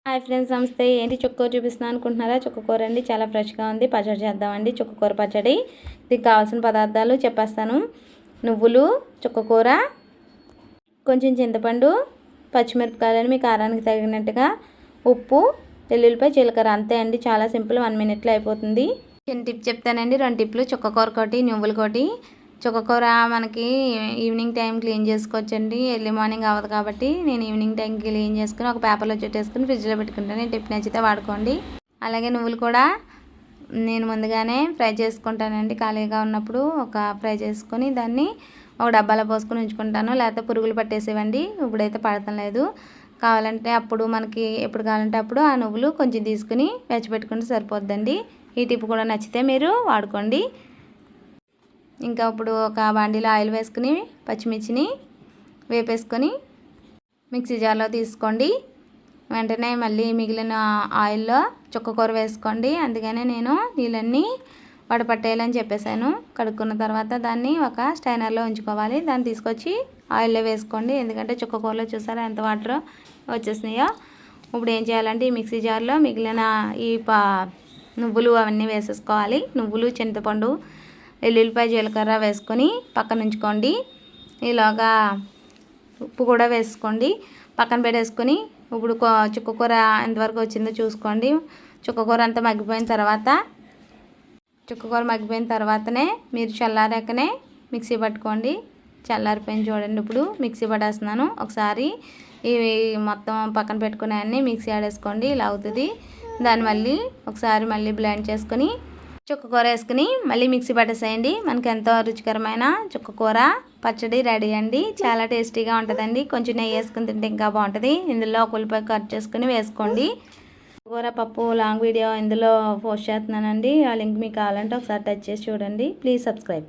Hi friends, నమస్తే. ఏంటి చుక్కకూర చూపిస్తున్నాను అనుకుంటున్నారా? చుక్కకూర అండి, చాలా ఫ్రెష్గా ఉంది. పచ్చడి చేద్దామండి. చుక్కకూర పచ్చడి. దీనికి కావాల్సిన పదార్థాలు చెప్పేస్తాను. నువ్వులు, చుక్కకూర, కొంచెం చింతపండు, పచ్చిమిరపకాయలు మీ కారానికి తగినట్టుగా, ఉప్పు, వెల్లుల్లిపాయ, జీలకర్ర. అంతే అండి, చాలా సింపుల్. 1 మినిట్లో అయిపోతుంది. చిన్న టిప్ చెప్తానండి. 2 టిప్లు: చుక్కకూర ఒకటి, నువ్వులు ఒకటి. చుక్కకూర మనకి ఈవినింగ్ టైం క్లీన్ చేసుకోవచ్చండి. ఎర్లీ మార్నింగ్ అవ్వదు కాబట్టి నేను ఈవినింగ్ టైం క్లీన్ చేసుకుని ఒక పేపర్లో చుట్టేసుకుని ఫ్రిడ్జ్లో పెట్టుకుంటాను. టిప్ నచ్చితే వాడుకోండి. అలాగే నువ్వులు కూడా నేను ముందుగానే ఫ్రై చేసుకుంటానండి. ఖాళీగా ఉన్నప్పుడు ఫ్రై చేసుకొని దాన్ని ఒక డబ్బాలో పోసుకొని ఉంచుకుంటాను. లేకపోతే పురుగులు పట్టేసేవండి. ఇప్పుడైతే పడటం లేదు. కావాలంటే అప్పుడు మనకి ఎప్పుడు కావాలంటే అప్పుడు ఆ నువ్వులు కొంచెం తీసుకుని పెట్టుకుంటే సరిపోద్దండి. ఈ టిప్ కూడా నచ్చితే మీరు వాడుకోండి. ఇంకా ఇప్పుడు ఒక బాండీలో ఆయిల్ వేసుకుని పచ్చిమిర్చిని వేపేసుకొని మిక్సీ జార్లో తీసుకోండి. వెంటనే మళ్ళీ మిగిలిన ఆయిల్లో చుక్కకూర వేసుకోండి. అందుకనే నేను నీళ్ళన్నీ వడపట్టేయాలని చెప్పేసాను. కడుక్కున్న తర్వాత దాన్ని ఒక స్టైనర్లో ఉంచుకోవాలి. దాన్ని తీసుకొచ్చి ఆయిల్లో వేసుకోండి. ఎందుకంటే చుక్కకూరలో చూసారా ఎంత వాటర్ వచ్చేసినాయో. ఇప్పుడు ఏం చేయాలంటే ఈ మిక్సీ జార్లో మిగిలిన ఈ నువ్వులు అవన్నీ వేసేసుకోవాలి. నువ్వులు, చింతపండు, వెల్లుల్లిపాయ, జీలకర్ర వేసుకొని పక్కన ఉంచుకోండి. ఇలాగా ఉప్పు కూడా వేసుకోండి. పక్కన పెట్టేసుకొని ఇప్పుడు చుక్కకూర ఎంతవరకు వచ్చిందో చూసుకోండి. చుక్కకూర అంతా మగ్గిపోయిన తర్వాతనే మీరు చల్లారాకనే మిక్సీ పట్టుకోండి. చల్లారిపోయింది చూడండి. ఇప్పుడు మిక్సీ పట్టేస్తున్నాను. ఒకసారి ఇవి మొత్తం పక్కన పెట్టుకునే అన్నీ మిక్సీ ఆడేసుకోండి. ఇలా అవుతుంది. దాన్ని మళ్ళీ బ్లెండ్ చేసుకొని చుక్కకూర వేసుకుని మళ్ళీ మిక్సీ పట్టేసేయండి. మనకి ఎంతో రుచికరమైన చుక్కకూర పచ్చడి రెడీ అండి. చాలా టేస్టీగా ఉంటుందండి. కొంచెం నెయ్యి వేసుకుని తింటే ఇంకా బాగుంటుంది. ఇందులో ఒక ఉల్లిపాయ కట్ చేసుకుని వేసుకోండి. కూర పప్పు లాంగ్ వీడియో ఇందులో పోస్ట్ చేస్తున్నానండి. ఆ లింక్ మీకు కావాలంటే ఒకసారి టచ్ చేసి చూడండి. Please subscribe.